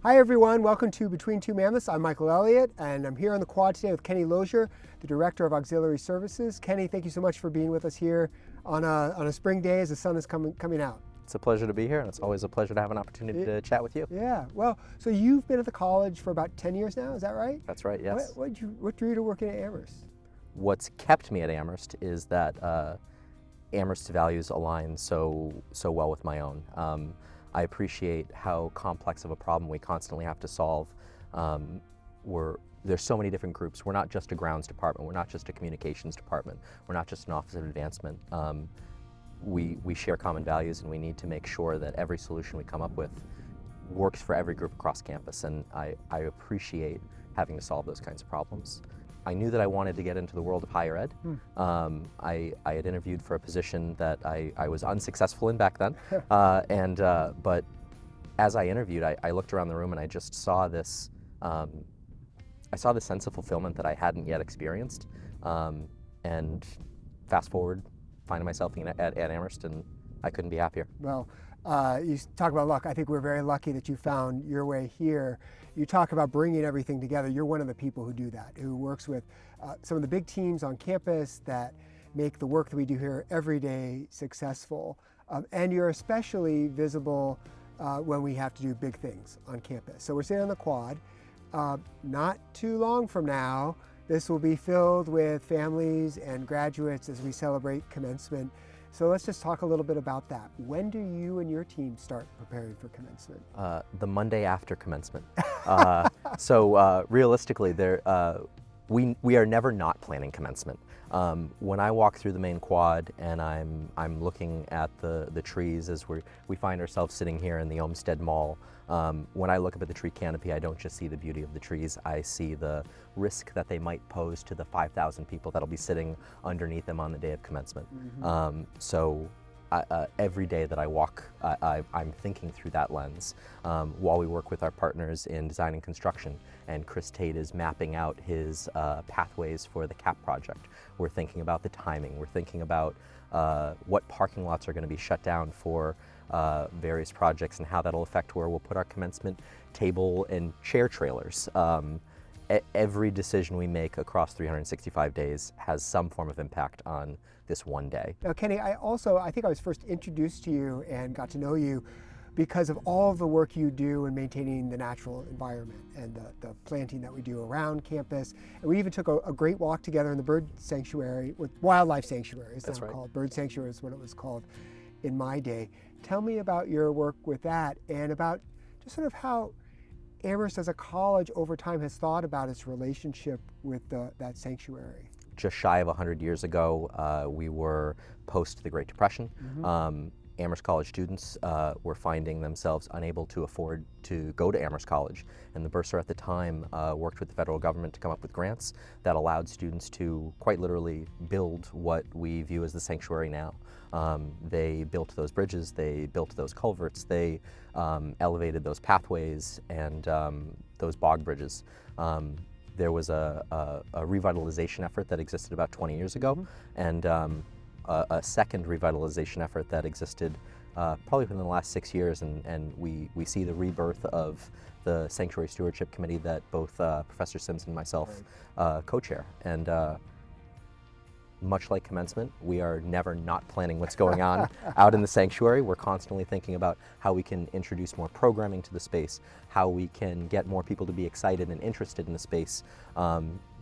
Hi everyone, welcome to Between Two Mammoths. I'm Michael Elliott and I'm here on the quad today with Kenny Lauzier, the Director of Auxiliary Services. Kenny, thank you so much for being with us here on a spring day as the sun is coming out. It's a pleasure to be here, and it's always a pleasure to have an opportunity to chat with you. Yeah, well, so you've been at the college for about 10 years now, is that right? That's right, yes. What drew you to working at Amherst? What's kept me at Amherst is that Amherst's values align so well with my own. I appreciate how complex of a problem we constantly have to solve. There's so many different groups. We're not just a grounds department. We're not just a communications department. We're not just an office of advancement. We share common values, and we need to make sure that every solution we come up with works for every group across campus, and I appreciate having to solve those kinds of problems. I knew that I wanted to get into the world of higher ed. I had interviewed for a position that I was unsuccessful in back then, but as I interviewed, I looked around the room and I just saw this, I saw the sense of fulfillment that I hadn't yet experienced, and fast forward, finding myself at Amherst, and I couldn't be happier. Well, you talk about luck. I think we're very lucky that you found your way here. You talk about bringing everything together. You're one of the people who do that, who works with some of the big teams on campus that make the work that we do here every day successful. And you're especially visible when we have to do big things on campus. So we're sitting on the quad. Not too long from now, this will be filled with families and graduates as we celebrate commencement. So let's just talk a little bit about that. When do you and your team start preparing for commencement? The Monday after commencement. Realistically, we are never not planning commencement. When I walk through the main quad and I'm looking at the trees as we find ourselves sitting here in the Olmsted Mall, when I look up at the tree canopy, I don't just see the beauty of the trees, I see the risk that they might pose to the 5,000 people that'll be sitting underneath them on the day of commencement. Every day that I walk, I'm thinking through that lens while we work with our partners in design and construction, and Chris Tate is mapping out his pathways for the CAP project. We're thinking about the timing, we're thinking about what parking lots are going to be shut down for various projects and how that'll affect where we'll put our commencement table and chair trailers. Every decision we make across 365 days has some form of impact on this one day. Now, Kenny, I think I was first introduced to you and got to know you because of all of the work you do in maintaining the natural environment and the planting that we do around campus. And we even took a great walk together in the bird sanctuary, with wildlife sanctuary, it's now called. Bird sanctuary is what it was called in my day. Tell me about your work with that and about just sort of how Amherst as a college over time has thought about its relationship with that sanctuary. Just shy of 100 years ago, we were post the Great Depression. Amherst College students were finding themselves unable to afford to go to Amherst College, and the bursar at the time worked with the federal government to come up with grants that allowed students to quite literally build what we view as the sanctuary now. They built those bridges, they built those culverts, they elevated those pathways and those bog bridges. There was a revitalization effort that existed about 20 years ago, and a second revitalization effort that existed probably within the last 6 years, and we see the rebirth of the Sanctuary Stewardship Committee that both Professor Sims and myself co-chair. And much like commencement, we are never not planning what's going on out in the sanctuary. We're constantly thinking about how we can introduce more programming to the space, how we can get more people to be excited and interested in the space.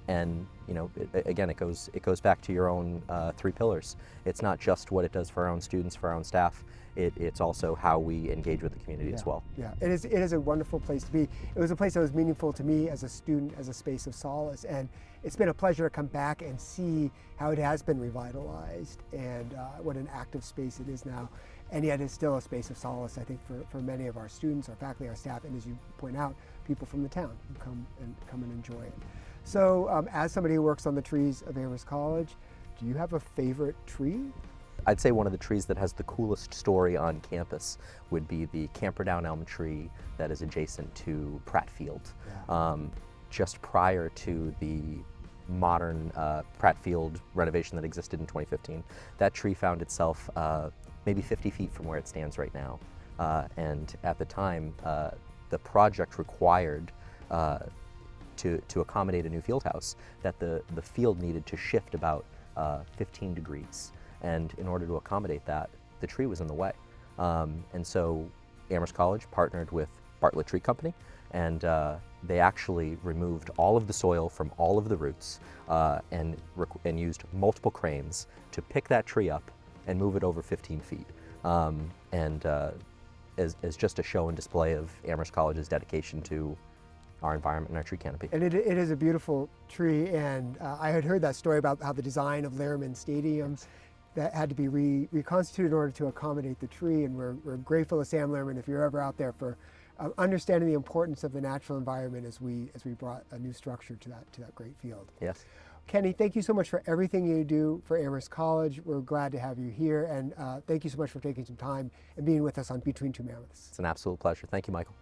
And you know, again, it goes back to your own 3 pillars. It's not just what it does for our own students, for our own staff. It's also how we engage with the community as well. Yeah, it is a wonderful place to be. It was a place that was meaningful to me as a student, as a space of solace, and it's been a pleasure to come back and see how it has been revitalized and what an active space it is now. And yet it's still a space of solace, I think, for many of our students, our faculty, our staff, and as you point out, people from the town who come and enjoy it. So as somebody who works on the trees of Amherst College, do you have a favorite tree? I'd say one of the trees that has the coolest story on campus would be the Camperdown elm tree that is adjacent to Pratt Field. Yeah. Just prior to the modern Pratt Field renovation that existed in 2015, that tree found itself maybe 50 feet from where it stands right now. And at the time, the project required to accommodate a new field house, that the field needed to shift about 15 degrees. And in order to accommodate that, the tree was in the way. And so Amherst College partnered with Bartlett Tree Company, and they actually removed all of the soil from all of the roots and used multiple cranes to pick that tree up and move it over 15 feet. As just a show and display of Amherst College's dedication to our environment and our tree canopy. And it is a beautiful tree, and I had heard that story about how the design of Lehrman Stadium that had to be reconstituted in order to accommodate the tree, and we're grateful to Sam Lehrman, if you're ever out there, for understanding the importance of the natural environment as we brought a new structure to that great field. Yes. Kenny, thank you so much for everything you do for Amherst College. We're glad to have you here, and thank you so much for taking some time and being with us on Between Two Mammoths. It's an absolute pleasure. Thank you, Michael.